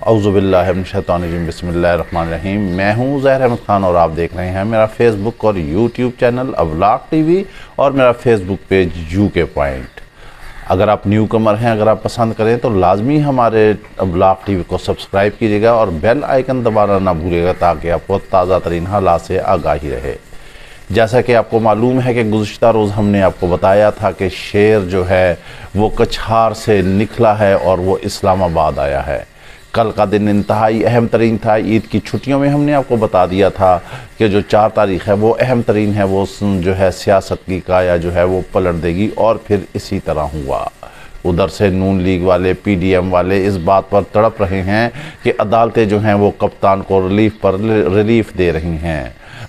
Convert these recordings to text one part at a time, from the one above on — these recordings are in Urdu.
اعوذ باللہ من الشیطان الرجیم بسم اللہ الرحمن الرحیم۔ میں ہوں زہر احمد خان اور آپ دیکھ رہے ہیں میرا فیس بک اور یوٹیوب چینل ابلاغ ٹی وی اور میرا فیس بک پیج یو کے پوائنٹ۔ اگر آپ نیو کمر ہیں، اگر آپ پسند کریں تو لازمی ہمارے ابلاغ ٹی وی کو سبسکرائب کیجیے گا اور بیل آئیکن دبانا نہ بھولیے گا تاکہ آپ کو تازہ ترین حالات سے آگاہی رہے۔ جیسا کہ آپ کو معلوم ہے کہ گزشتہ روز ہم نے آپ کو بتایا تھا کہ شیر جو ہے وہ کچھار سے نکلا ہے اور وہ اسلام آباد آیا ہے۔ کل کا دن انتہائی اہم ترین تھا۔ عید کی چھٹیوں میں ہم نے آپ کو بتا دیا تھا کہ جو 4 تاریخ ہے وہ اہم ترین ہے، وہ جو ہے سیاست کی کایا جو ہے وہ پلٹ دے گی، اور پھر اسی طرح ہوا۔ ادھر سے نون لیگ والے، پی ڈی ایم والے اس بات پر تڑپ رہے ہیں کہ عدالتیں جو ہیں وہ کپتان کو ریلیف دے رہی ہیں،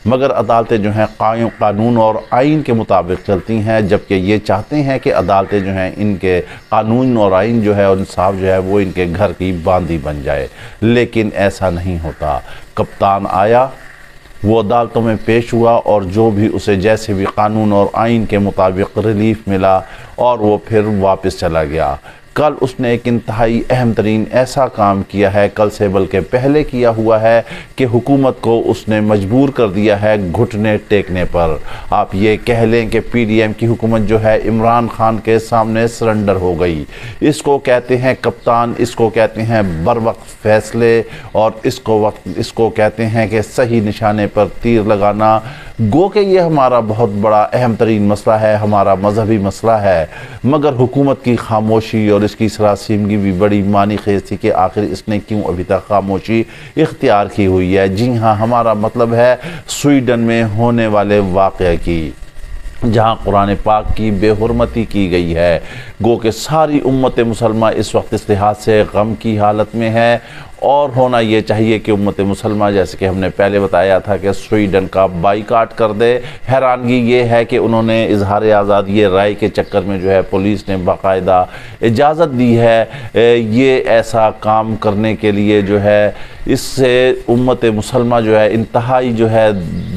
مگر عدالتیں جو ہیں قانون اور آئین کے مطابق چلتی ہیں، جبکہ یہ چاہتے ہیں کہ عدالتیں جو ہیں ان کے قانون اور آئین جو ہے اور انصاف جو ہے وہ ان کے گھر کی باندی بن جائے، لیکن ایسا نہیں ہوتا۔ کپتان آیا، وہ عدالتوں میں پیش ہوا اور جو بھی اسے جیسے بھی قانون اور آئین کے مطابق ریلیف ملا اور وہ پھر واپس چلا گیا۔ کل اس نے ایک انتہائی اہم ترین ایسا کام کیا ہے، کل سے بلکہ پہلے کیا ہوا ہے، کہ حکومت کو اس نے مجبور کر دیا ہے گھٹنے ٹیکنے پر۔ آپ یہ کہہ لیں کہ پی ڈی ایم کی حکومت جو ہے عمران خان کے سامنے سرنڈر ہو گئی۔ اس کو کہتے ہیں کپتان، اس کو کہتے ہیں بر وقت فیصلے، اور اس کو کہتے ہیں کہ صحیح نشانے پر تیر لگانا۔ گو کہ یہ ہمارا بہت بڑا اہم ترین مسئلہ ہے، ہمارا مذہبی مسئلہ ہے، مگر حکومت کی خاموشی اور اس کی سراسیمگی بھی بڑی معنی خیز تھی کہ آخر اس نے کیوں ابھی تک خاموشی اختیار کی ہوئی ہے۔ جی ہاں، ہمارا مطلب ہے سویڈن میں ہونے والے واقعے کی، جہاں قرآن پاک کی بے حرمتی کی گئی ہے۔ گو کہ ساری امت مسلمہ اس وقت اس لحاظ سے غم کی حالت میں ہے، اور ہونا یہ چاہیے کہ امت مسلمہ، جیسے کہ ہم نے پہلے بتایا تھا، کہ سویڈن کا بائیکاٹ کر دے۔ حیرانگی یہ ہے کہ انہوں نے اظہار آزادی رائے کے چکر میں جو ہے پولیس نے باقاعدہ اجازت دی ہے یہ ایسا کام کرنے کے لیے، جو ہے اس سے امت مسلمہ جو ہے انتہائی جو ہے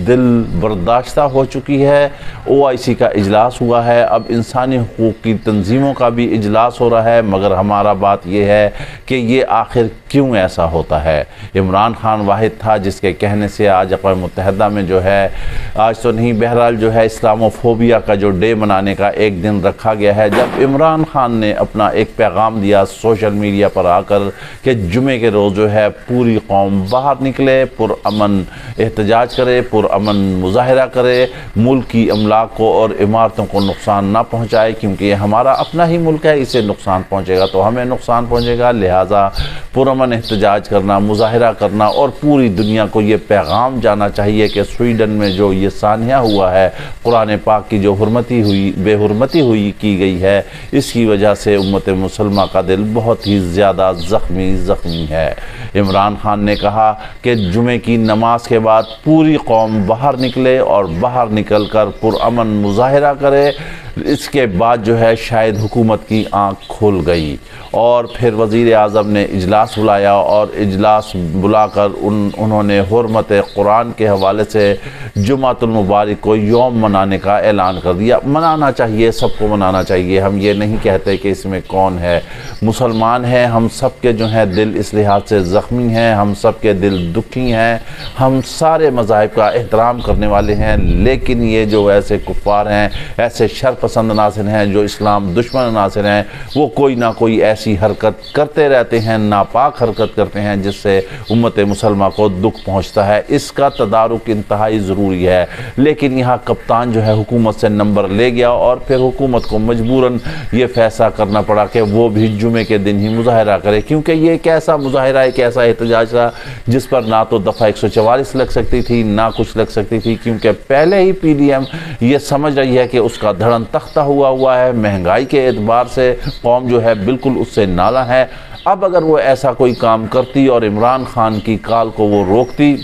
دل برداشتہ ہو چکی ہے۔ او آئی سی کا اجلاس ہوا ہے، اب انسانی حقوق کی تنظیموں کا بھی اجلاس ہو رہا ہے، مگر ہمارا بات یہ ہے کہ یہ آخر کیوں ایسا ہوتا ہے۔ عمران خان واحد تھا جس کے کہنے سے آج اقوام متحدہ میں جو ہے، آج تو نہیں بہرحال جو ہے اسلامو فوبیا کا جو ڈے منانے کا ایک دن رکھا گیا ہے، جب عمران خان نے اپنا ایک پیغام دیا سوشل میڈیا پر آ کر کہ جمعے کے روز جو ہے پوری قوم باہر نکلے، پرامن احتجاج کرے، پرامن مظاہرہ کرے، ملک کی املاک کو اور عمارتوں کو نقصان نہ پہنچائے، کیونکہ یہ ہمارا اپنا ہی ملک ہے، اسے نقصان پہنچے گا تو ہمیں نقصان پہنچے گا، لہٰذا پرامن احتجاج کرنا، مظاہرہ کرنا، اور پوری دنیا کو یہ پیغام جانا چاہیے کہ سویڈن میں جو یہ سانحہ ہوا ہے، قرآن پاک کی جو بے حرمتی ہوئی کی گئی ہے، اس کی وجہ سے امت مسلمہ کا دل بہت ہی زیادہ زخمی ہے۔ عمران خان نے کہا کہ جمعے کی نماز کے بعد پوری قوم باہر نکلے اور باہر نکل کر پرامن مظاہرہ کرے، اس کے بعد جو ہے شاید حکومت کی آنکھ کھل گئی، اور پھر وزیر اعظم نے اجلاس بلایا، اور اجلاس بلا کر انہوں نے حرمت قرآن کے حوالے سے جمعۃ المبارک کو یوم منانے کا اعلان کر دیا۔ منانا چاہیے، سب کو منانا چاہیے، ہم یہ نہیں کہتے کہ اس میں کون ہے، مسلمان ہیں ہم سب کے جو ہیں دل اس لحاظ سے زخمی ہیں، ہم سب کے دل دکھی ہیں، ہم سارے مذاہب کا احترام کرنے والے ہیں، لیکن یہ جو ایسے کفار ہیں، ایسے شر پسند عناصر ہیں، جو اسلام دشمن عناصر ہیں، وہ کوئی نہ کوئی ایسی حرکت کرتے رہتے ہیں، ناپاک حرکت کرتے ہیں جس سے امت مسلمہ کو دکھ پہنچتا ہے۔ اس کا تدارک انتہائی ضروری ہے، لیکن یہاں کپتان جو ہے حکومت سے نمبر لے گیا، اور پھر حکومت کو مجبوراً یہ فیصلہ کرنا پڑا کہ وہ بھی جمعے کے دن ہی مظاہرہ کرے، کیونکہ یہ ایک ایسا مظاہرہ، ایک ایسا احتجاج تھا جس پر نہ تو دفعہ 144 لگ سکتی تھی، نہ کچھ لگ سکتی تھی، کیونکہ پہلے ہی پی ڈی ایم یہ سمجھ رہی ہے کہ اس کا دھڑن تختہ ہوا ہے، مہنگائی کے اعتبار سے قوم جو ہے بالکل اس سے نالاں ہے۔ اب اگر وہ ایسا کوئی کام کرتی اور عمران خان کی کال کو وہ روکتی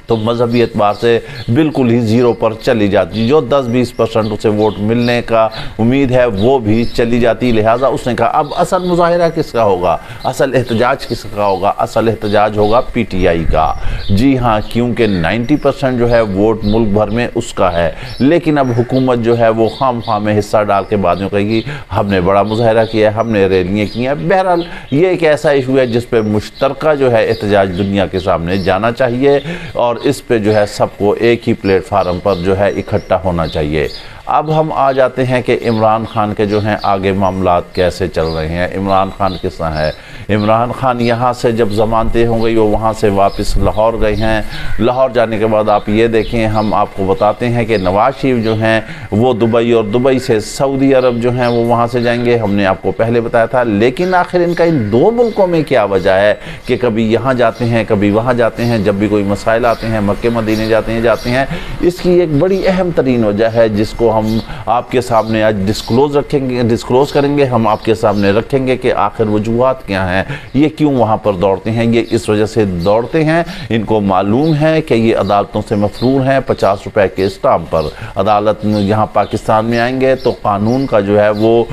تو مذہبی اعتبار سے بالکل ہی زیرو پر چلی جاتی، جو 10-20% اسے ووٹ ملنے کا امید ہے وہ بھی چلی جاتی۔ لہٰذا اس نے کہا اب اصل مظاہرہ کس کا ہوگا، اصل احتجاج کس کا ہوگا، اصل احتجاج ہوگا پی ٹی آئی کا۔ جی ہاں، کیونکہ 90% جو ہے ووٹ ملک بھر میں اس کا ہے، لیکن اب حکومت جو ہے وہ خام خواہ میں حصہ ڈال کے بعد میں کہے گی ہم نے بڑا مظاہرہ کیا ہے، ہم نے ریلیاں کی ہیں۔ بہرحال یہ ایک ایسا ایشو ہے جس پہ مشترکہ جو ہے احتجاج دنیا کے سامنے جانا چاہیے، اور اس پہ جو ہے سب کو ایک ہی پلیٹ فارم پر جو ہے اکٹھا ہونا چاہیے۔ اب ہم آ جاتے ہیں کہ عمران خان کے جو ہیں آگے معاملات کیسے چل رہے ہیں۔ عمران خان کس طرح ہے؟ عمران خان یہاں سے جب ضمانتیں ہو گئی وہ وہاں سے واپس لاہور گئے ہیں۔ لاہور جانے کے بعد آپ یہ دیکھیں، ہم آپ کو بتاتے ہیں کہ نواز شریف جو ہیں وہ دبئی، اور دبئی سے سعودی عرب جو ہیں وہ وہاں سے جائیں گے، ہم نے آپ کو پہلے بتایا تھا۔ لیکن آخر ان کا ان دو ملکوں میں کیا وجہ ہے کہ کبھی یہاں جاتے ہیں کبھی وہاں جاتے ہیں، جب بھی کوئی مسائل آتے ہیں مکہ مدینے جاتے ہیں۔ اس کی ایک بڑی اہم ترین وجہ ہے جس کو ہم آپ کے سامنے آج ڈسکلوز کریں گے، ہم آپ کے سامنے رکھیں گے کہ آخر وجوہات کیا ہیں، یہ کیوں وہاں پر دوڑتے ہیں۔ یہ اس وجہ سے دوڑتے ہیں، ان کو معلوم ہے کہ یہ عدالتوں سے مفرور ہیں 50 روپے کے اسٹامپ پر۔ عدالت یہاں پاکستان میں آئیں گے تو قانون کا جو ہے وہ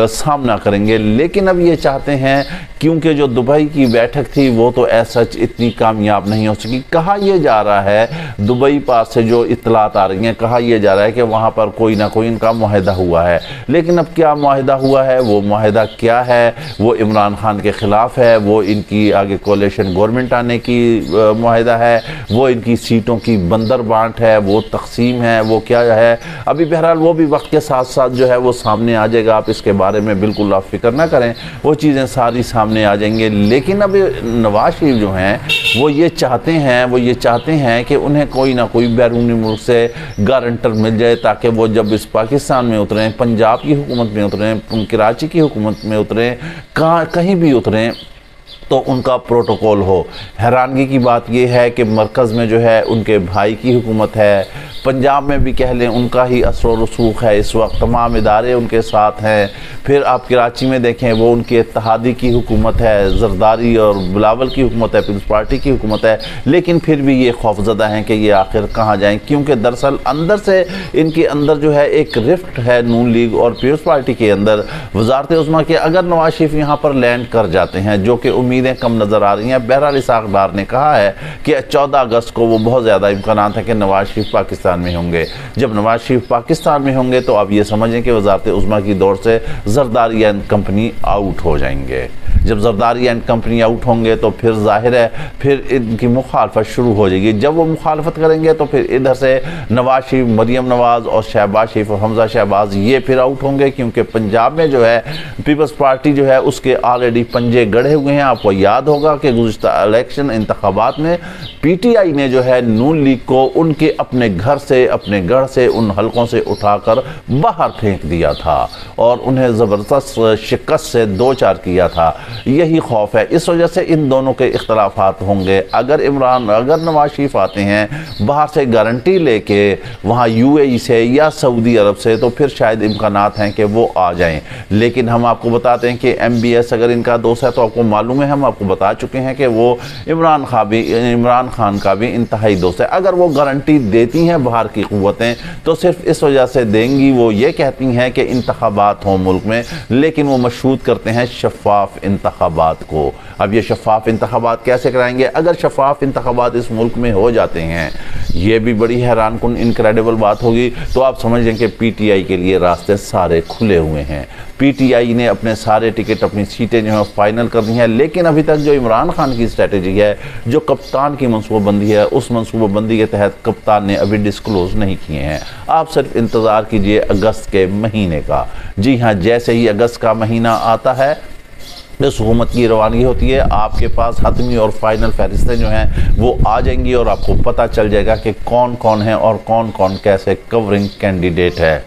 سامنا کریں گے، لیکن اب یہ چاہتے ہیں کیونکہ جو دبئی کی بیٹھک تھی وہ تو ایسا اتنی کامیاب نہیں ہو سکی۔ کہا یہ جا رہا ہے، دبئی پاس سے جو اطلاعات آ رہی ہیں، کہا یہ جا رہا ہے کہ وہاں پر کوئی نہ کوئی ان کا معاہدہ ہوا ہے، لیکن اب کیا معاہدہ ہوا ہے، وہ معاہدہ کیا ہے؟ وہ عمران خان کے خلاف ہے، وہ ان کی آگے کولیشن گورنمنٹ آنے کی معاہدہ ہے، وہ ان کی سیٹوں کی بندر بانٹ ہے، وہ تقسیم ہے، وہ کیا ہے؟ ابھی بہرحال وہ بھی وقت کے ساتھ ساتھ جو ہے وہ سامنے آ جائے گا، آپ اس کے بارے میں بالکل آپ فکر نہ کریں، وہ چیزیں ساری سامنے آ جائیں گے۔ لیکن اب نواز شریف جو ہیں وہ یہ چاہتے ہیں کہ انہیں کوئی نہ کوئی بیرونی ملک سے گارنٹر مل جائے، تاکہ وہ جب اس پاکستان میں اتریں، پنجاب کی حکومت میں اتریں، کراچی کی حکومت میں اتریں، کہیں بھی اتریں تو ان کا پروٹوکول ہو۔ حیرانگی کی بات یہ ہے کہ مرکز میں جو ہے ان کے بھائی کی حکومت ہے، پنجاب میں بھی کہہ لیں ان کا ہی اثر و رسوخ ہے، اس وقت تمام ادارے ان کے ساتھ ہیں۔ پھر آپ کراچی میں دیکھیں وہ ان کی اتحادی کی حکومت ہے، زرداری اور بلاول کی حکومت ہے، پیپلز پارٹی کی حکومت ہے، لیکن پھر بھی یہ خوفزدہ ہیں کہ یہ آخر کہاں جائیں، کیونکہ دراصل اندر سے ان کے اندر جو ہے ایک رفٹ ہے نون لیگ اور پیپلز پارٹی کے اندر وزارت عظمیٰ کے۔ اگر نواز شریف یہاں پر لینڈ کر جاتے ہیں، جو کہ امیدیں کم نظر آ رہی ہیں، بہرحال اسحاق ڈار نے کہا ہے کہ 14 اگست کو وہ بہت زیادہ امکانات ہیں کہ نواز شریف پاکستان میں ہوں گے۔ جب نواز شریف پاکستان میں ہوں گے تو آپ یہ سمجھیں کہ وزارت عظمیٰ کی دوڑ سے زرداری اینڈ کمپنی آؤٹ ہو جائیں گے۔ جب زرداری اینڈ کمپنی آؤٹ ہوں گے تو پھر ظاہر ہے پھر ان کی مخالفت شروع ہو جائے گی۔ جب وہ مخالفت کریں گے تو پھر ادھر سے نواز شریف، مریم نواز اور شہباز شریف اور حمزہ شہباز یہ پھر آؤٹ ہوں گے، کیونکہ پنجاب میں جو ہے پیپلز پارٹی جو ہے اس کے آلریڈی پنجے گڑھے ہوئے ہیں۔ آپ کو یاد ہوگا کہ گزشتہ الیکشن انتخابات میں پی ٹی آئی نے جو ہے نون لیگ کو ان کے اپنے گھر سے، اپنے گڑھ سے، ان حلقوں سے اٹھا کر باہر پھینک دیا تھا اور انہیں زبردست شکست سے دوچار کیا تھا۔ یہی خوف ہے، اس وجہ سے ان دونوں کے اختلافات ہوں گے۔ اگر نواز شریف آتے ہیں باہر سے گارنٹی لے کے وہاں یو اے ای سے یا سعودی عرب سے، تو پھر شاید امکانات ہیں کہ وہ آ جائیں۔ لیکن ہم آپ کو بتاتے ہیں کہ ایم بی ایس اگر ان کا دوست ہے تو آپ کو معلوم ہے، ہم آپ کو بتا چکے ہیں کہ وہ عمران خان کا بھی انتہائی دوست ہے۔ اگر وہ گارنٹی دیتی ہیں باہر کی قوتیں تو صرف اس وجہ سے دیں گی، وہ یہ کہتی ہیں کہ انتخابات ہوں ملک میں، لیکن وہ مشروط کرتے ہیں شفاف انتخابات کو۔ اب یہ شفاف انتخابات کیسے کرائیں گے؟ اگر شفاف انتخابات اس ملک میں ہو جاتے ہیں، یہ بھی بڑی حیران کن انکریڈیبل بات ہوگی، تو آپ سمجھ لیں کہ پی ٹی آئی کے لیے راستے سارے کھلے ہوئے ہیں۔ پی ٹی آئی نے اپنے سارے ٹکٹ، اپنی سیٹیں جو ہیں فائنل کر دی ہیں، لیکن ابھی تک جو عمران خان کی اسٹریٹجی ہے، جو کپتان کی منصوبہ بندی ہے، اس منصوبہ بندی کے تحت کپتان نے ابھی ڈسکلوز نہیں کیے ہیں۔ آپ صرف انتظار کیجئے اگست کے مہینے کا۔ جی ہاں، جیسے ہی اگست کا مہینہ آتا ہے، اس حکومت کی روانگی ہوتی ہے، آپ کے پاس حتمی اور فائنل فہرستیں جو ہیں وہ آ جائیں گی، اور آپ کو پتہ چل جائے گا کہ کون کون ہے اور کون کون کیسے کورنگ کینڈیڈیٹ ہے۔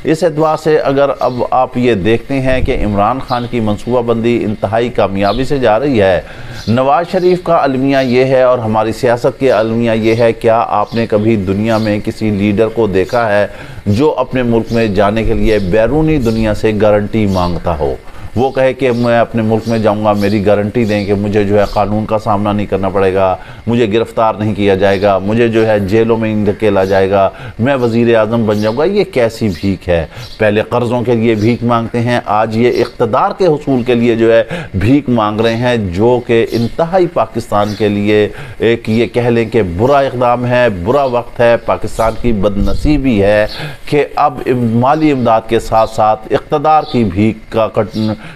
اس اعتبار سے اگر اب آپ یہ دیکھتے ہیں کہ عمران خان کی منصوبہ بندی انتہائی کامیابی سے جا رہی ہے، نواز شریف کا المیہ یہ ہے اور ہماری سیاست کے المیہ یہ ہے، کیا آپ نے کبھی دنیا میں کسی لیڈر کو دیکھا ہے جو اپنے ملک میں جانے کے لیے بیرونی دنیا سے گارنٹی مانگتا ہو؟ وہ کہے کہ میں اپنے ملک میں جاؤں گا، میری گارنٹی دیں کہ مجھے جو ہے قانون کا سامنا نہیں کرنا پڑے گا، مجھے گرفتار نہیں کیا جائے گا، مجھے جو ہے جیلوں میں نہیں دھکیلا جائے گا، میں وزیر اعظم بن جاؤں گا۔ یہ کیسی بھیک ہے؟ پہلے قرضوں کے لیے بھیک مانگتے ہیں، آج یہ اقتدار کے حصول کے لیے جو ہے بھیک مانگ رہے ہیں، جو کہ انتہائی پاکستان کے لیے ایک یہ کہہ لیں کہ برا اقدام ہے، برا وقت ہے۔ پاکستان کی بد نصیبی ہے کہ اب مالی امداد کے ساتھ ساتھ اقتدار کی بھیک کا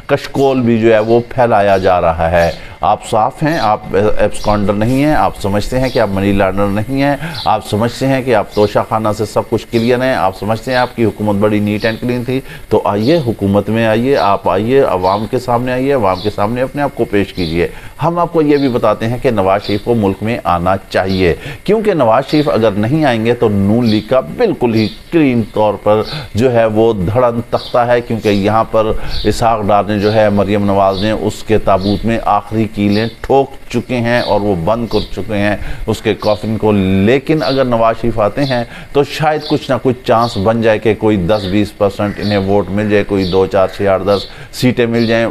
کشکول بھی جو ہے وہ پھیلایا جا رہا ہے۔ آپ صاف ہیں، آپ ایبسکانڈر نہیں ہیں، آپ سمجھتے ہیں کہ آپ منی لانڈر نہیں ہیں، آپ سمجھتے ہیں کہ آپ توشہ خانہ سے سب کچھ کلیئر ہیں، آپ سمجھتے ہیں آپ کی حکومت بڑی نیٹ اینڈ کلین تھی، تو آئیے حکومت میں آئیے، آپ آئیے عوام کے سامنے آئیے، عوام کے سامنے اپنے آپ کو پیش کیجئے۔ ہم آپ کو یہ بھی بتاتے ہیں کہ نواز شریف کو ملک میں آنا چاہیے، کیونکہ نواز شریف اگر نہیں آئیں گے تو نون لیگ کا بالکل ہی کلین طور پر جو ہے وہ دھڑن تختہ ہے، کیونکہ یہاں پر اسحاق ڈار نے جو ہے مریم نواز نے اس کے تابوت میں آخری کیلیں ٹھوک چکے ہیں اور وہ بند کر چکے ہیں اس کے کافن کو۔ لیکن اگر نواز شریف آتے ہیں تو شاید کچھ نہ کچھ چانس بن جائے کہ کوئی 10-20% انہیں ووٹ مل جائے، کوئی 2, 4, 6, 8, 10 سیٹیں مل جائیں،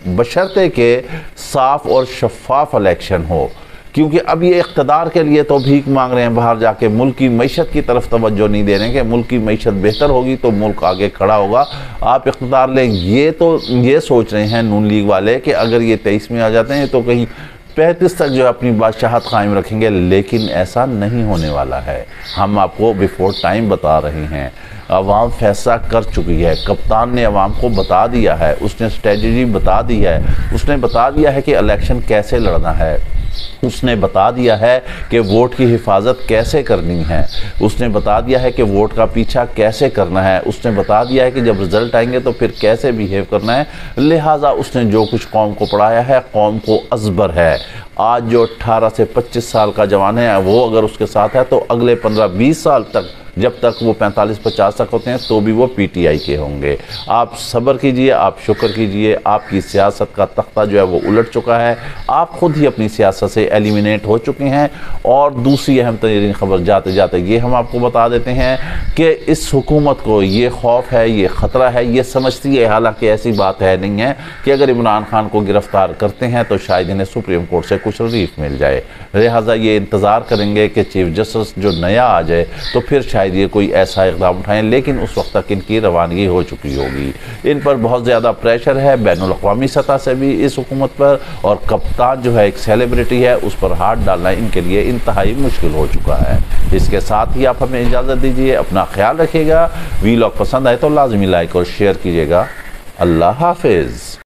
بشرطے کہ صاف اور شفاف الیکشن ہو۔ کیونکہ اب یہ اقتدار کے لیے تو بھیک مانگ رہے ہیں، باہر جا کے ملک کی معیشت کی طرف توجہ نہیں دے رہے ہیں کہ ملک کی معیشت بہتر ہوگی تو ملک آگے کھڑا ہوگا، آپ اقتدار لیں۔ یہ سوچ رہے ہیں نون لیگ والے کہ اگر یہ 23 میں آ جاتے ہیں تو کہیں 35 تک جو اپنی بادشاہت قائم رکھیں گے، لیکن ایسا نہیں ہونے والا ہے۔ ہم آپ کو بیفور ٹائم بتا رہے ہیں، عوام فیصلہ کر چکی ہے، کپتان نے عوام کو بتا دیا ہے، اس نے اسٹریٹجی بتا دی ہے، اس نے بتا دیا ہے کہ الیکشن کیسے لڑنا ہے، اس نے بتا دیا ہے کہ ووٹ کی حفاظت کیسے کرنی ہے، اس نے بتا دیا ہے کہ ووٹ کا پیچھا کیسے کرنا ہے، اس نے بتا دیا ہے کہ جب رزلٹ آئیں گے تو پھر کیسے بیہیو کرنا ہے۔ لہٰذا اس نے جو کچھ قوم کو پڑھایا ہے، قوم کو ازبر ہے۔ آج جو 18 سے 25 سال کا جوان ہے وہ اگر اس کے ساتھ ہے تو اگلے 15-20 سال تک، جب تک وہ 45-50 تک ہوتے ہیں تو بھی وہ پی ٹی آئی کے ہوں گے۔ آپ صبر کیجئے، آپ شکر کیجئے، آپ کی سیاست کا تختہ جو ہے وہ الٹ چکا ہے، آپ خود ہی اپنی سیاست سے ایلیمینیٹ ہو چکے ہیں۔ اور دوسری اہم ترین خبر جاتے جاتے یہ ہم آپ کو بتا دیتے ہیں کہ اس حکومت کو یہ خوف ہے، یہ خطرہ ہے، یہ سمجھتی ہے، حالانکہ ایسی بات ہے نہیں ہے، کہ اگر عمران خان کو گرفتار کرتے ہیں تو شاید انہیں سپریم کورٹ سے کچھ ریلیف مل جائے۔ لہٰذا یہ انتظار کریں گے کہ چیف جسٹس جو نیا آ جائے تو پھر شاید یہ کوئی ایسا اقدام اٹھائیں، لیکن اس وقت تک ان کی روانگی ہو چکی ہوگی۔ ان پر بہت زیادہ پریشر ہے بین الاقوامی سطح سے بھی اس حکومت پر، اور کپتان جو ہے ایک سیلیبریٹی ہے، اس پر ہاتھ ڈالنا ان کے لیے انتہائی مشکل ہو چکا ہے۔ اس کے ساتھ ہی آپ ہمیں اجازت دیجیے، اپنا خیال رکھیے گا، ویلاگ پسند آئے تو لازمی لائک اور شیئر کیجیے گا۔ اللہ حافظ۔